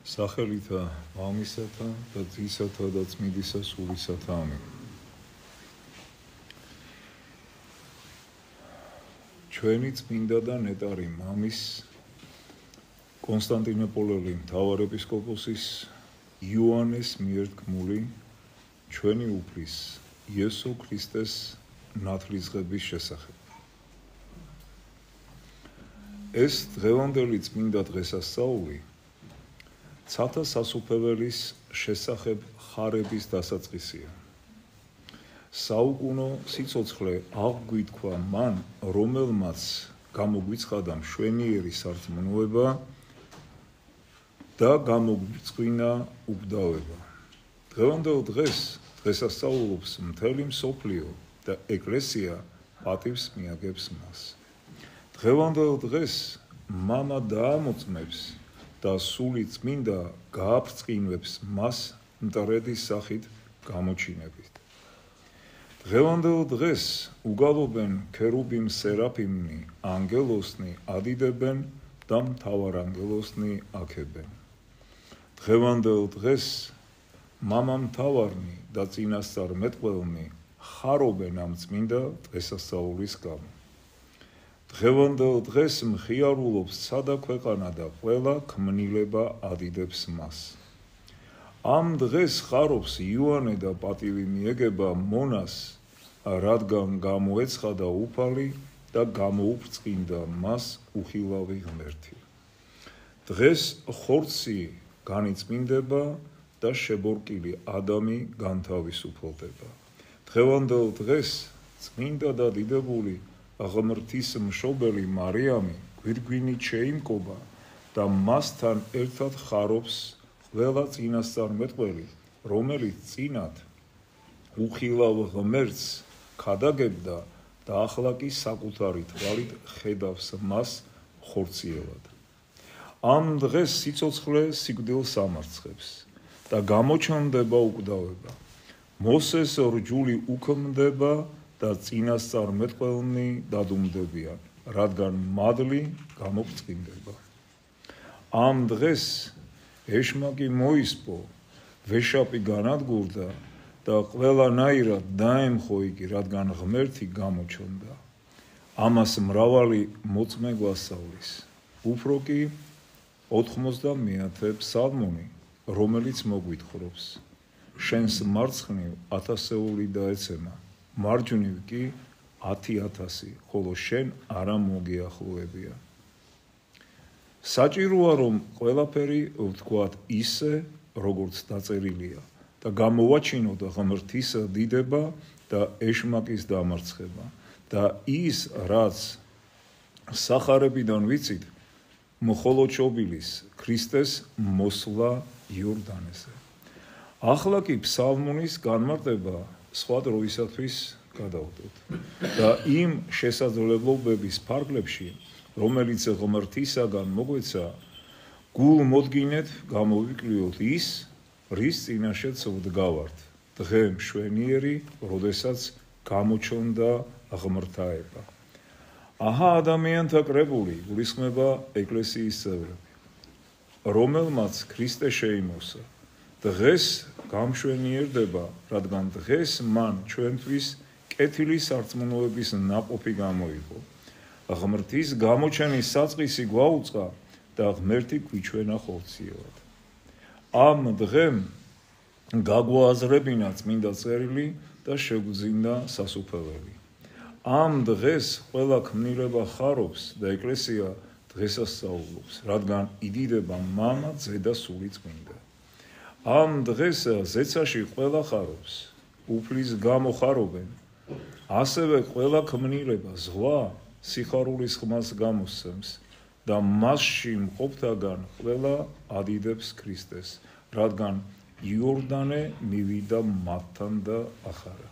სახელითა მამისათა და ძისათა და წმინდისა სულისათა ამინ. ჩვენი წმინდა და ნეტარი მამის კონსტანტინოპოლელი მთავარეპისკოპოსის იოანეს მიერ თქმული ჩვენი უფლის იესო ქრისტეს ნათლისღების შესახებ. ეს დღევანდელი წმინდა დღესასწაული ცალთა სასუფეველის შესახებ ხარების დასაწყისია. საუკუნო სიცოცხლე აღგვითქვა მან, რომელმაც გამოგვიცხადა მშვენიერი სარწმუნოება და გამოგვიწყვინა უკვდავება. დღევანდელ დღეს დღესასწაულობს მთელი მსოფლიო და ეკლესია პატივს მიაგებს მას. დღევანდელ დღეს მამა დაამოწმებს და სული წმინდა გააფრწყინვებს მას მტრედის სახით გამოჩინებით. დღევანდელ დღეს უგალობენ ქერუბიმ სერაფიმნი, ანგელოსნი ადიდებენ და მთავარანგელოსნი აქებენ. დღევანდელ დღეს მამამთავარნი და წინასწარმეტყველნი ხარობენ ამ წმინდა დღესასწაულის გამო. დღევანდელ დღეს მხიარულობს სადა ქვეყანა და ყველა ქმნილება ადიდებს მას. ამ დღეს ხარობს იოანე და პატივი მიეგება მონას, რადგან გამოეცხადა უფალი და გამოუფრწყინდა მას უხილავი ღმერთი. დღეს ხორცი განიწმინდება და შებორკილი ადამი განთავისუფლდება. დღევანდელ დღეს წმინდა და დიდებული ღმრთის მშობელი მარიამი გვირგვინით შეიმკობა და მასთან ერთად ხარობს ყველა წინასწარმეტყველი, რომელიც წინათ უხილავ ღმერთს ქადაგებდა და ახლა კი საკუთარი თვალით ხედავს მას ხორციელად. ამ დღეს სიცოცხლე სიკვდილს ამარცხებს და გამოჩნდება უკვდავება. მოსეს რჯული უქმდება და წინასწარმეტყველნი დადუმდებიან, რადგან მადლი გამოფრწყინდება. ამ დღეს ეშმაკი მოისპო, ვეშაპი განადგურდა და ყველანაირად დაემხო იგი, რადგან ღმერთი გამოჩნდა. ამას მრავალი მოწმე გვასწავლის. უფრო კი 90 ფსალმონი, რომელიც მოგვითხრობს: შენს მარცხნივ 1000 დაეცემა, მარჯვნივ კი 10,000, ხოლო შენ არა მოგიახლოებია. საჭიროა რომ ყველაფერი ვთქვათ ისე, როგორც დაწერილია და გამოვაჩინოთ ღმრთის დიდება და ეშმაკის დამარცხება და ის, რაც სახარებიდან ვიცით, მხოლოდ შობილის ქრისტეს მოსვლა იორდანეზე. ახლა კი ფსალმონის განმარტება სხვა დროისათვის გადავდოთ და იმ შესაძლებლობების ფარგლებში, რომელიც ღმრთისაგან მოგვეცა, გულ მოდგინეთ გამოვიკლიოთ ის, რის წინაშეც ვდგავართ, დღე მშვენიერი, როდესაც გამოჩნდა ღმრთაება. აჰა ადამიანთა კრებული გულისხმება ეკლესიის წევრები, რომელმაც ქრისტე შეიმოსა. დღეს გამშვენიერდება, რადგან დღეს მან ჩვენთვის კეთილი სარწმუნოების ნაყოფი გამოიღო. ღმრთის გამოჩენის საწყისი გვაუწყა და ღმერთი გვიჩვენა ხორციელად. ამ დღემ გაგვააზრებინა წმინდა წერილი და შეგვძინა სასუფეველი. ამ დღეს ყველა ქმნილება ხარობს და ეკლესია დღესასწაულობს, რადგან იდიდება მამა, ძე და სული წმინდა. ამ დღეს ზეცაში ყველა ხარობს, უფლის გამო ხარობენ, ასევე ყველა ქმნილება ზღვა სიხარულის ხმას გამოსცემს და მასში მყოფთაგან ყველა ადიდებს ქრისტეს, რადგან იორდანე მივიდა მათთან და ახარა.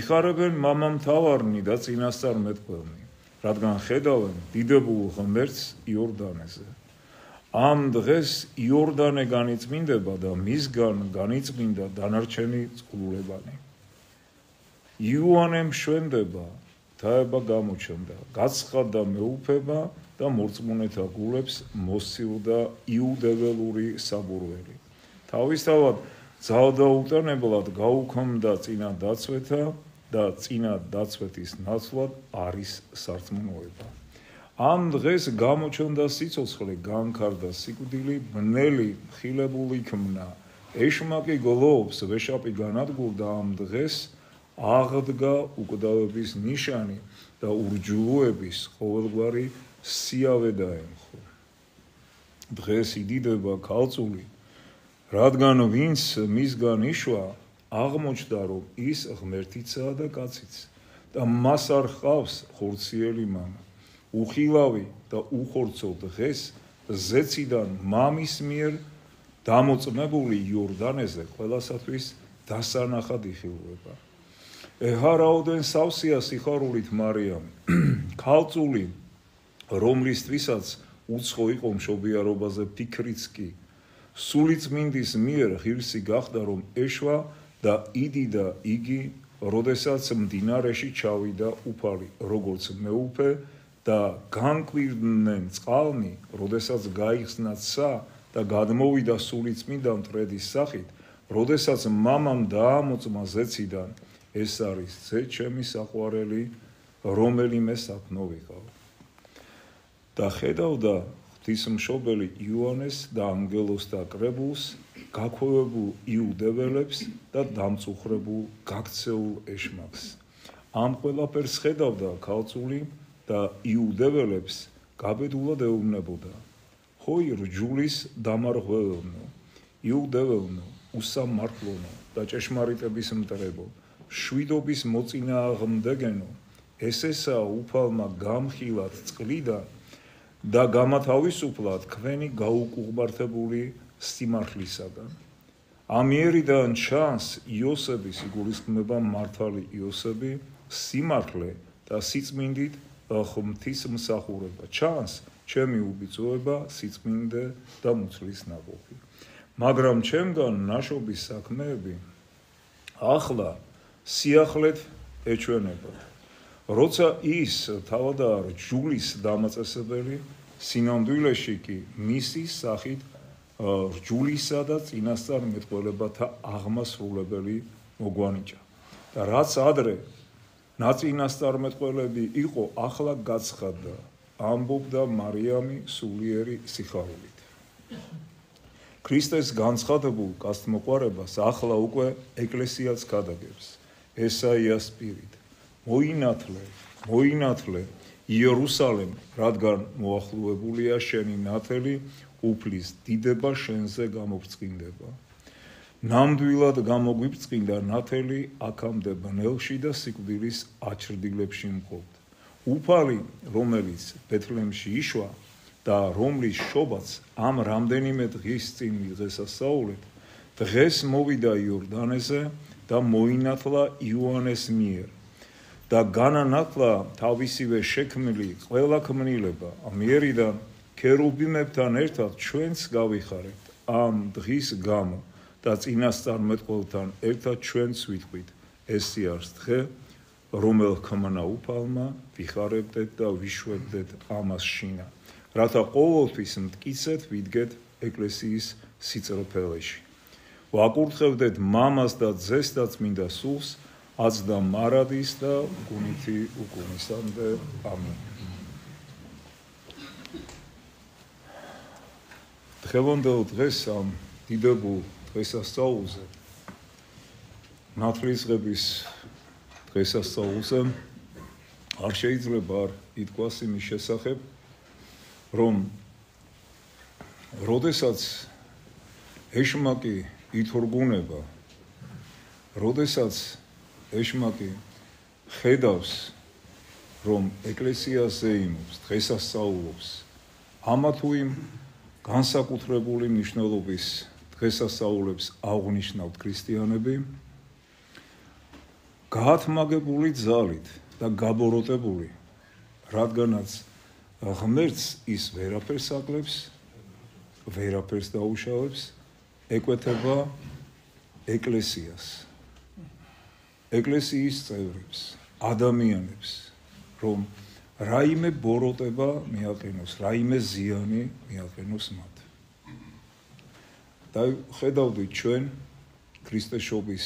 იხარებენ მამამთავარნი და წინასწარმეტყველნი, რადგან ხედავენ დიდებულ ღმერთს იორდანეზე. ამ დღეს იორდანე განიწმინდება და მისგან განიწმინდა დანარჩენი წყლულებანი. იოანე მშვენდება, თაება გამოჩნდა, გაცხადდა მეუფება და მორწმუნეთა გულებს მოსცილდა იუდეველური საბურველი. თავისთავად ძალდაუტანებლად გაუქმდა წინა დაცვეთა და წინა დაცვეთის ნაცვლად არის სარწმუნოება. ამ დღეს გამოჩნდა სიცოცხლე, განქარდა სიკვდილი, ბნელი ხილებული ქმნა, ეშმაკი გლობს, ვეშაპი განადგურდა. ამ დღეს აღდგა უკვდავების ნიშანი და ურჯულოების ყოველგვარი სიავე დაემხო. დღეს იდიდება ქალწული, რადგან ვინც მისგან იშვა, აღმოჩნდა, რომ ის ღმერთიცაა და კაციც და მას არ ჰყავს ხორციელი მამა. უხილავი და უხორცო დღეს ზეციდან მამის მიერ დამოწმებული იორდანეზე ყველასათვის დასანახად იხილვება. ეჰარაოდენ სავსეა სიხარულით მარიამი, ქალწული, რომლისთვისაც უცხო იყო მშობიარობაზე ფიქრიც კი, სულიწმინდის მიერ ღირსი გახდა, რომ ეშვა და იდიდა იგი, როდესაც მდინარეში ჩავიდა უფალი, როგორც მეუფე და განკვირდნენ წყალნი, როდესაც გაიხსნა ცა და გადმოვიდა სულიწმინდა მტრედის სახით, როდესაც მამამ დაამოწმა ზეციდან, ეს არის ძე ჩემი საყვარელი, რომელიმე საფნო ვიყავ. და ხედავდა ღვთისმშობელი იოანეს და ანგელოზთა კრებულს, გაქვევებულ იუდეველებს და დამწუხრებულ გაქცეულ ეშმაკს. ამ ყველაფერს ხედავდა ქალწული და იუდეველებს გაბედულად ეუბნებოდა. ხოი რჯულის დამარღვეველნო, იუდეველნო, უსამართლონო და ჭეშმარიტების მტრებო, შვიდობის მოწინააღმდეგენო, ესესაა უფალმა გამხილად წყლიდან და გამათავისუფლად თქვენი გაუკუღმართებული სიმართლისაგან. ამიერიდან ჩანს იოსების იგულისხმება მართალი იოსები, სიმართლე და სიწმინდით ღვთისმსახურება. ჩანს ჩემი უბიძოება, სიწმინდე და მუცლის ნაყოფი. მაგრამ ჩემგან ნაშობის საქმეები ახლა სიახლეთ ეჩვენებათ. როცა ის თავადაა რჯულის დამაწესებელი, სინამდვილეში კი მისი სახით რჯულისა და წინასწარ მეტყველებათა აღმასრულებელი მოგვანიჭა. და რაც ადრე ნაწინასწარმეტყველები იყო, ახლა გაცხადდა, ამბობდა მარიამი სულიერი სიხარულით. ქრისტეს განცხადებულ კაცთმოყვარებას ახლა უკვე ეკლესიაც გადაგებს. ესაიას პირით. მოინათლე იერუსალემ, რადგან მოახლოებულია შენი ნათელი, უფლის დიდება შენზე გამობრწყინდება. ნამდვილად გამოგვიბრწყინდა ნათელი აქამდე ბნელში და სიკვდილის აჩრდილებში მყოფ. უფალი, რომელიც ბეთლემში იშვა და რომლის შობაც ამ რამდენიმე დღის წინ მიდღესასაულეთ, დღეს მოვიდა იორდანეზე და მოინათლა იოანეს მიერ და განანათლა თავისივე შექმნილი ყველა ქმნილება. ამიერიდან ქერუბიმებთან ერთად ჩვენც გავიხარებთ ამ დღის გამო და წინასწარმეტყველთან ერთად ჩვენც ვიტყვით, ესე არის დღე, რომელ ქმნა უფალმა ვიხარებდეთ და ვიშვებდეთ ამას შინა, რათა ყოველთვის მტკიცეთ ვიდგეთ ეკლესიის სიწრფელეში. ვაკურთხევდეთ მამას და ძეს და წმინდა სულს, აცდა მარადის და გუნითი უკუნისამდე. ამინ. დღევანდელ დღეს ამ დიდებულ დღესასწაულზე, ნათლისღების დღესასწაულზე არ შეიძლება არ ითქვას იმის შესახებ, რომ როდესაც ეშმაკი ითორგუნება, როდესაც ეშმაკი ხედავს, რომ ეკლესია ზეიმობს, დღესასწაულობს, ამა თუ იმ განსაკუთრებული მნიშვნელობის დღესასწაულებს აღნიშნავთ ქრისტიანები, გაათმაგებული ძალით და გაბოროტებული, რადგანაც ღმერთს ის ვერაფერს აკლებს, ვერაფერს დაუშავებს, ეკვეთება ეკლესიას, ეკლესიის წევრებს, ადამიანებს, რომ რაიმე ბოროტება მიაყენოს, რაიმე ზიანი მიაყენოს მათ. და ხედავდით ჩვენ ქრისტეშობის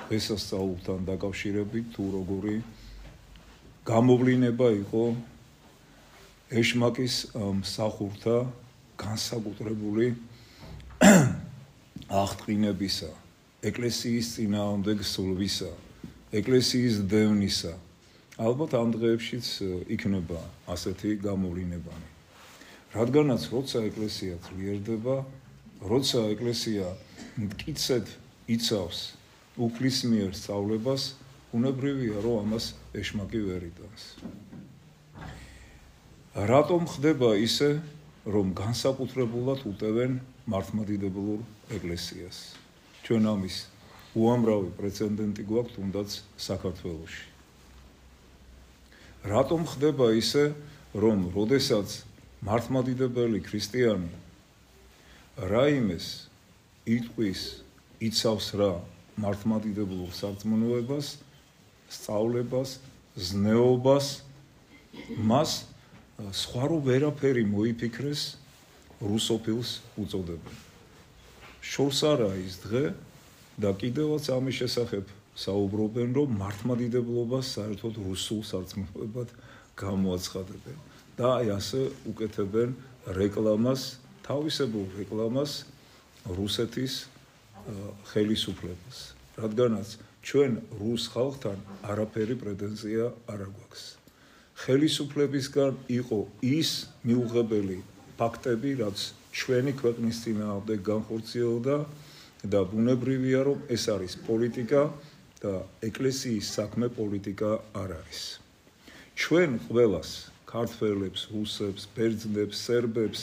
დღესასწაულთან დაკავშირებით თუ როგორი გამოვლინება იყო ეშმაკის მსახურთა განსაკუთრებული აღტყინებისა, ეკლესიის წინააღმდეგ სულვისა, ეკლესიის დევნისა. ალბათ ამ დღეებშიც იქნება ასეთი გამოვლინებანი. რადგანაც როცა ეკლესია ძლიერდება, როცა ეკლესია მტკიცედ იცავს უფლის მიერ სწავლებას, უნებრივია, რომ ამას ეშმაკი ვერ იტანს. რატომ ხდება ისე, რომ განსაკუთრებულად უტევენ მართლმადიდებლურ ეკლესიას? ჩვენ ამის უამრავი პრეცედენტი გვაქვს თუნდაც საქართველოში. რატომ ხდება ისე, რომ როდესაც მართლმადიდებელი ქრისტიანი რაიმეს იტყვის, იცავს რა მართლმადიდებლურ სარწმუნოებას, სწავლებას, ზნეობას, მას სხვა რო ვერაფერი მოიფიქრეს, რუსოფილს უწოდებენ. შორს არაა ის დღე და კიდევაც ამის შესახებ საუბრობენ, რომ მართლმადიდებლობას საერთოდ რუსულ სარწმუნოებად გამოაცხადებენ და აი ასე უკეთებენ რეკლამას, თავისებურ რეკლამას რუსეთის ხელისუფლებას, რადგანაც ჩვენ რუს ხალხთან არაფერი პრეტენზია არ გვაქვს. ხელისუფლებისგან იყო ის მიუღებელი ფაქტები, რაც ჩვენი ქვეყნის წინააღმდეგ განხორციელდა და ბუნებრივია, რომ ეს არის პოლიტიკა და ეკლესიის საქმე პოლიტიკა არ არის. ჩვენ ყველას, ქართველებს, რუსებს, ბერძნებს, სერბებს,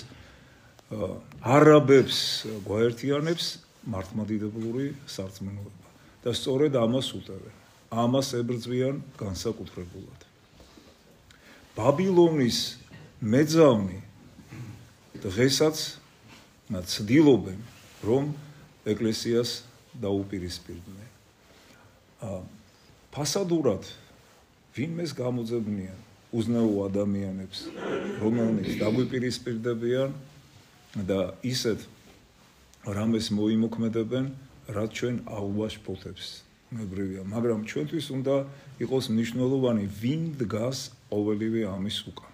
არაბებს გვაერთიანებს მართლმადიდებლური სარწმუნოება და სწორედ ამას უტევენ, ამას ებრძვიან განსაკუთრებულად. ბაბილონის მეძავნი დღესაც ცდილობენ, რომ ეკლესიას დაუპირისპირდნენ. ფასადურად ვინმეს გამოძებნიან უზნეო ადამიანებს, რომელნიც დაგვიპირისპირდებიან და ისეთ რამეს მოიმოქმედებენ, რაც ჩვენ აუვაშფოთებს. მებრივია, მაგრამ ჩვენთვის უნდა იყოს მნიშვნელოვანი, ვინ დგას ყოველივე ამის უკან.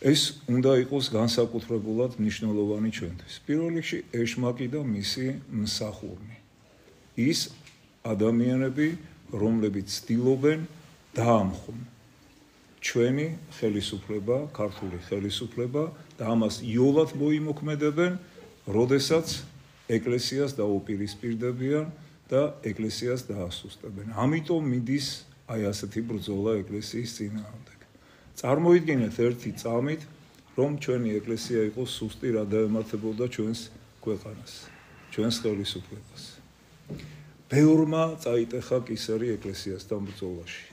ეს უნდა იყოს განსაკუთრებულად მნიშვნელოვანი ჩვენთვის. პირველ რიგში ეშმაკი და მისი მსახურნი. ის ადამიანები, რომლებიც ცდილობენ დაამხონ ჩვენი ხელისუფლება, ქართული ხელისუფლება და ამას იოლად მოიმოქმედებენ, როდესაც ეკლესიას დაუპირისპირდებიან და ეკლესიას დაასუსტებენ. ამიტომ მიდის აი ასეთი ბრძოლა ეკლესიის წინააღმდეგ. წარმოიდგინეთ ერთი წამით, რომ ჩვენი ეკლესია იყოს სუსტი, რა დაემართებოდა ჩვენს ქვეყანას, ჩვენს ხელისუფლებას. ბევრმა წაიტეხა კისერი ეკლესიასთან ბრძოლაში.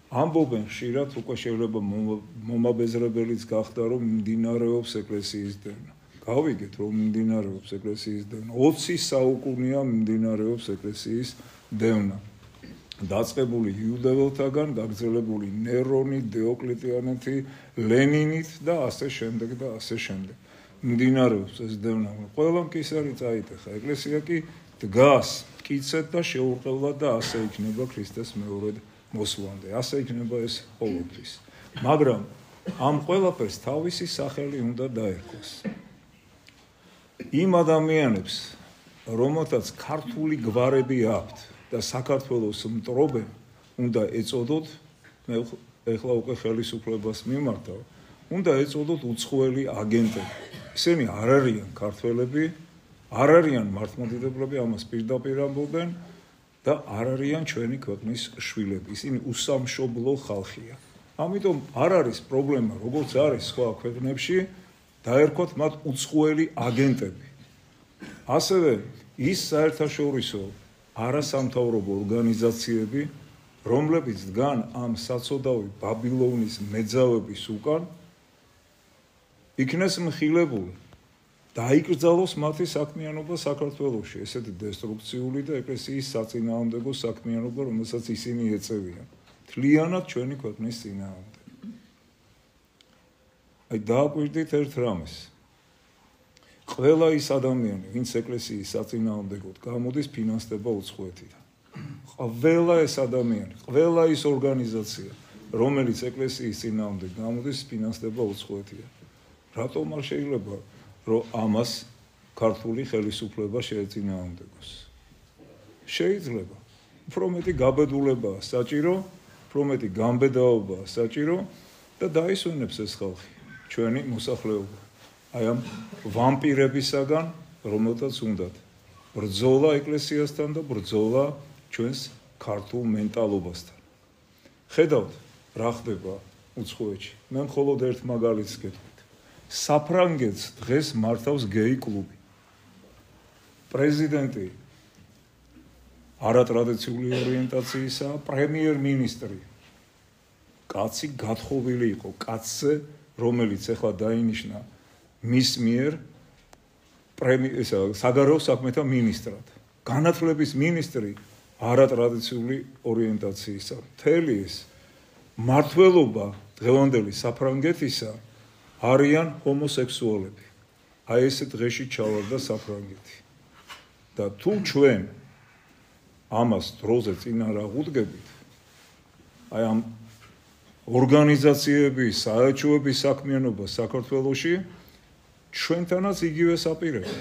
ამბობენ ხშირად, უკვე შეიძლება მომაბეზრებელიც გახდა, რომ მიმდინარეობს ეკლესიის დევნა. გავიგეთ, რომ მიმდინარეობს ეკლესიის დევნა. 20 საუკუნეა მიმდინარეობს ეკლესიის დევნა. დაწყებული იუდეველთაგან, გაგრძელებული ნერონი, დიოკლეტიანეთი, ლენინით და ასე შემდეგ და ასე შემდეგ. მიმდინარეობს ეს დევნა. ყველამ კისერი წაიტეხა. ეკლესია კი დგას მტკიცედ და შეურყევლად და ასე იქნება ქრისტეს მეორედ მოსვლამდე. ასე იქნება ეს ყოველთვის. მაგრამ ამ ყველაფერს თავისი სახელი უნდა დაერქვას. იმ ადამიანებს, რომელთაც ქართული გვარები აქვთ და საქართველოს მტრობენ, უნდა ეწოდოთ, მე ეხლა უკვე ხელისუფლებას მიმართავ, უნდა ეწოდოთ უცხოელი აგენტები. ისინი არ არიან ქართველები, არ არიან მართლმადიდებლები, ამას პირდაპირ ამბობენ და არ არიან ჩვენი ქვეყნის შვილები. ისინი უსამშობლო ხალხია. ამიტომ არ არის პრობლემა, როგორც არის სხვა ქვეყნებში, დაერქვათ მათ უცხოელი აგენტები. ასევე ის საერთაშორისო არასამთავრობო ორგანიზაციები, რომლებიც დგან ამ საცოდავი ბაბილონის მეძავების უკან, იქნეს მხილებული. დაიკრძალოს მათი საქმიანობა საქართველოში, ესეთი დესტრუქციული და ეკლესიის საწინააღმდეგო საქმიანობა, რომელსაც ისინი ეწევიან. მთლიანად ჩვენი ქვეყნის წინააღმდეგ. აი დააკვირდით ერთ რამეს. ყველა ის ადამიანი, ვინც ეკლესიის საწინააღმდეგოდ გამოდის, ფინანსდება უცხოეთიდან. ყველა ეს ადამიანი, ყველა ის ორგანიზაცია, რომელიც ეკლესიის წინააღმდეგ გამოდის, ფინანსდება უცხოეთიდან. რატომ არ შეიძლება, რომ ამას ქართული ხელისუფლება შეეწინააღმდეგოს? შეიძლება. უფრო მეტი გაბედულებაა საჭირო, უფრო მეტი გამბედაობაა საჭირო და დაისვენებს ეს ხალხი ჩვენი მოსახლეობა. აი ამ ვამპირებისაგან, რომელთაც უნდათ ბრძოლა ეკლესიასთან და ბრძოლა ჩვენს ქართულ მენტალობასთან. ხედავთ, რა ხდება უცხოეთში. მე მხოლოდ ერთ მაგალითს გეტყვით. საფრანგეთს დღეს მართავს გეი კლუბი. პრეზიდენტი არატრადიციული ორიენტაციისა, პრემიერ-მინისტრი. კაცი გათხოვილი იყო, კაცზე, რომელიც ახლა დაინიშნა მის მიერ საგარეო საქმეთა მინისტრად. განათლების მინისტრი არატრადიციული ორიენტაციისა. მთელი ეს მმართველობა დღევანდელი საფრანგეთისა არიან ჰომოსექსუალები. აი ესე დღეში ჩავარდა საფრანგეთი. და თუ ჩვენ ამას დროზე წინ არ აღუდგებით, აი ამ ორგანიზაციების, საელჩოების საქმიანობა საქართველოში ჩვენთანაც იგივეს აპირებენ.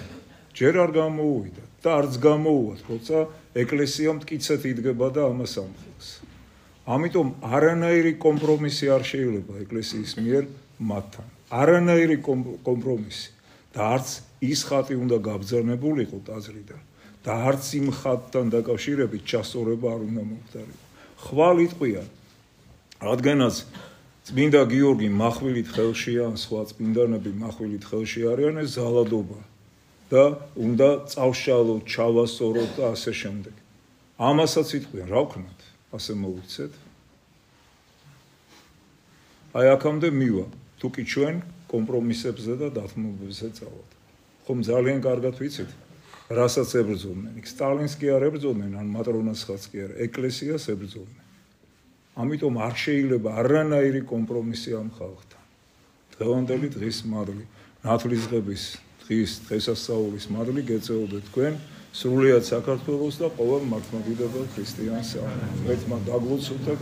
ჯერ არ გამოუვიდა და არც გამოუვათ, როცა ეკლესია მტკიცედ იდგება და ამას ამხელს. ამიტომ არანაირი კომპრომისი არ შეიძლება ეკლესიის მიერ მათთან. არანაირი კომპრომისი და არც ის ხატი უნდა გაბრძანებულიყო ტაძრიდან და არც იმ ხატთან დაკავშირებით ჩასწორება არ უნდა მომხდარიყო. ხვალ იტყვია, რადგანაც წმინდა გიორგი מחვილით ხელშია, სხვა წმინდანები מחვილით ხელში არიან, ეს ზალადობა და უნდა წავშალოთ, ჩავასწოროთ და ასე შემდეგ. ამასაც იტყვიან, რა ვქნათ, ასე მოვიქცეთ. აი აქამდე მივა, თუ კი ჩვენ კომპრომისებზე და დათმობებზე წავალთ. ხომ ძალიან კარგად ვიცით, რასაც ებრძოლდნენ. იქ სტალინს კი არ ებრძოლდნენ, ან მატრონასხაც კი არა, ეკლესიას ებრძოლდნენ. ამიტომ არ შეიძლება არანაირი კომპრომისი ამ ხალხთან. დღევანდელი დღის მადლი, ნათლისღების დღის დღესასწაულის მადლი გეწეოდეთ თქვენ სრულიად საქართველოს და ყოველ მართლმადიდებელ ქრისტიანს ერთმა დაგლოცოთ და